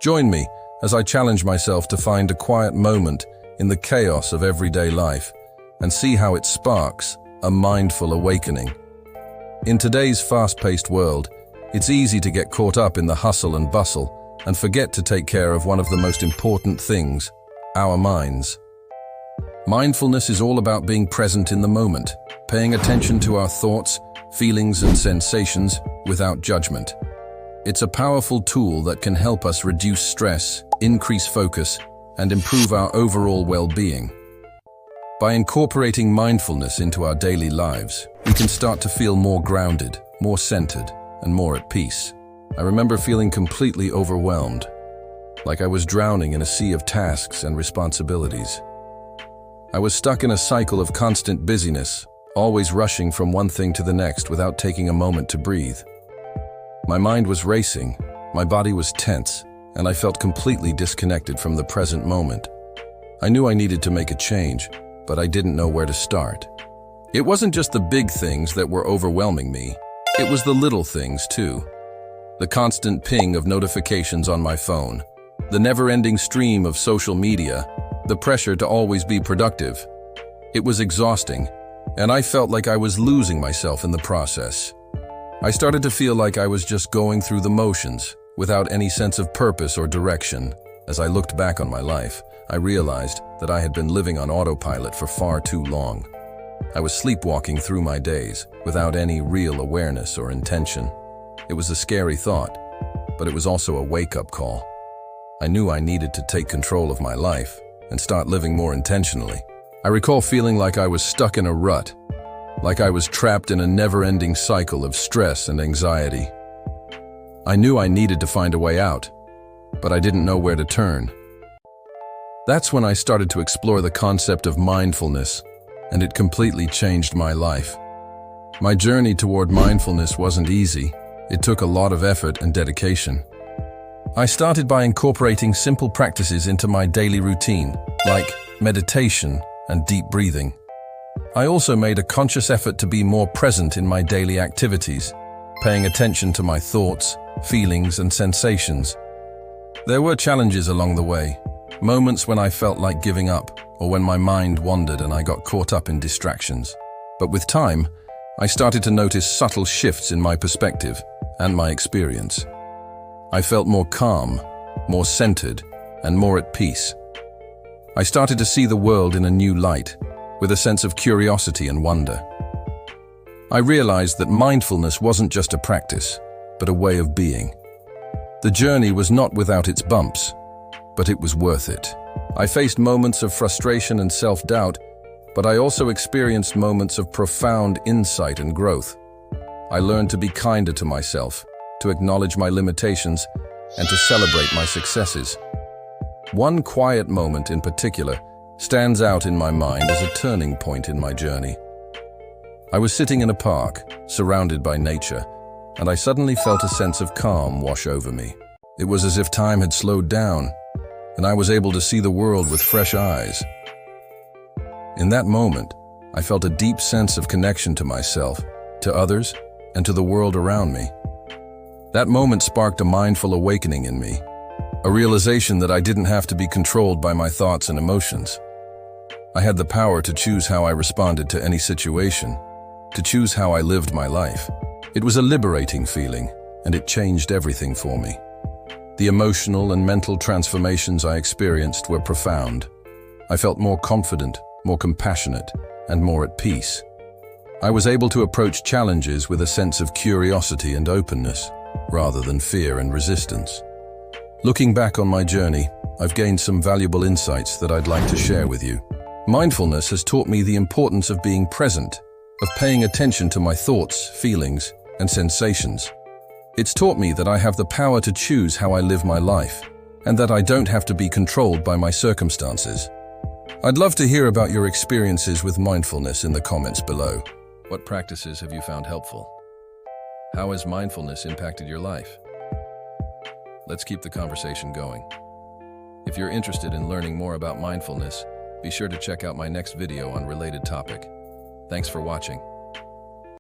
Join me as I challenge myself to find a quiet moment in the chaos of everyday life and see how it sparks a mindful awakening. In today's fast-paced world, it's easy to get caught up in the hustle and bustle and forget to take care of one of the most important things, our minds. Mindfulness is all about being present in the moment, paying attention to our thoughts, feelings, and sensations without judgment. It's a powerful tool that can help us reduce stress, increase focus, and improve our overall well-being. By incorporating mindfulness into our daily lives, we can start to feel more grounded, more centered, and more at peace. I remember feeling completely overwhelmed, like I was drowning in a sea of tasks and responsibilities. I was stuck in a cycle of constant busyness, always rushing from one thing to the next without taking a moment to breathe. My mind was racing, my body was tense, and I felt completely disconnected from the present moment. I knew I needed to make a change, but I didn't know where to start. It wasn't just the big things that were overwhelming me, it was the little things too. The constant ping of notifications on my phone, the never-ending stream of social media, the pressure to always be productive. It was exhausting, and I felt like I was losing myself in the process. I started to feel like I was just going through the motions, without any sense of purpose or direction. As I looked back on my life, I realized that I had been living on autopilot for far too long. I was sleepwalking through my days, without any real awareness or intention. It was a scary thought, but it was also a wake-up call. I knew I needed to take control of my life and start living more intentionally. I recall feeling like I was stuck in a rut, like I was trapped in a never-ending cycle of stress and anxiety. I knew I needed to find a way out, but I didn't know where to turn. That's when I started to explore the concept of mindfulness, and it completely changed my life. My journey toward mindfulness wasn't easy. It took a lot of effort and dedication. I started by incorporating simple practices into my daily routine, like meditation and deep breathing. I also made a conscious effort to be more present in my daily activities, paying attention to my thoughts, feelings, and sensations. There were challenges along the way, moments when I felt like giving up, or when my mind wandered and I got caught up in distractions. But with time, I started to notice subtle shifts in my perspective and my experience. I felt more calm, more centered, and more at peace. I started to see the world in a new light, with a sense of curiosity and wonder. I realized that mindfulness wasn't just a practice, but a way of being. The journey was not without its bumps, but it was worth it. I faced moments of frustration and self-doubt, but I also experienced moments of profound insight and growth. I learned to be kinder to myself, to acknowledge my limitations, and to celebrate my successes. One quiet moment in particular stands out in my mind as a turning point in my journey. I was sitting in a park, surrounded by nature, and I suddenly felt a sense of calm wash over me. It was as if time had slowed down, and I was able to see the world with fresh eyes. In that moment, I felt a deep sense of connection to myself, to others, and to the world around me. That moment sparked a mindful awakening in me, a realization that I didn't have to be controlled by my thoughts and emotions. I had the power to choose how I responded to any situation, to choose how I lived my life. It was a liberating feeling, and it changed everything for me. The emotional and mental transformations I experienced were profound. I felt more confident, more compassionate, and more at peace. I was able to approach challenges with a sense of curiosity and openness, rather than fear and resistance. Looking back on my journey, I've gained some valuable insights that I'd like to share with you. Mindfulness has taught me the importance of being present, of paying attention to my thoughts, feelings, and sensations. It's taught me that I have the power to choose how I live my life, and that I don't have to be controlled by my circumstances. I'd love to hear about your experiences with mindfulness in the comments below. What practices have you found helpful? How has mindfulness impacted your life? Let's keep the conversation going. If you're interested in learning more about mindfulness, be sure to check out my next video on related topic. Thanks for watching.